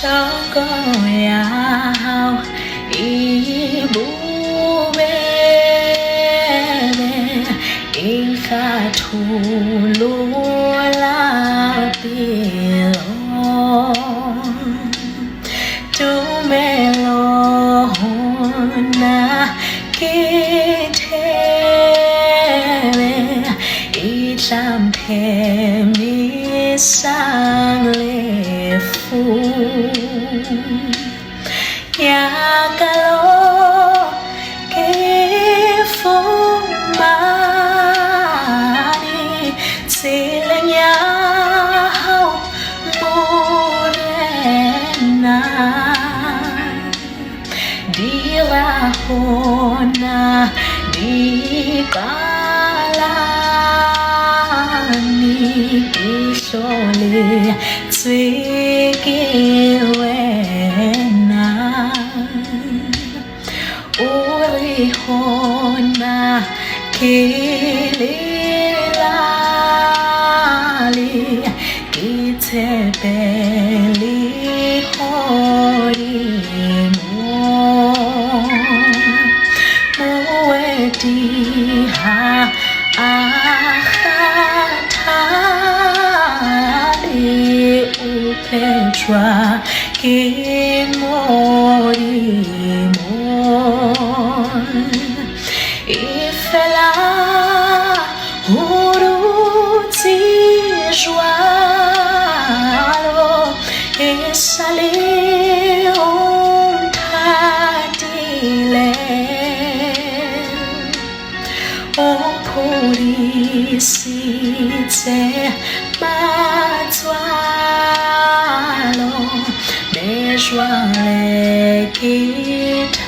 Chogoyao ibubele ikhathulula pilo tumelona kithele itlampe misanglefu yakalo kefumani silenyao morena dilahona diqalani ihlole tsekiwena urihona kililali itebeli horimo muwediha akhatali upetra kimorimo ifela uruti joalo esale untadile opulisite matwalo nejwale kitabi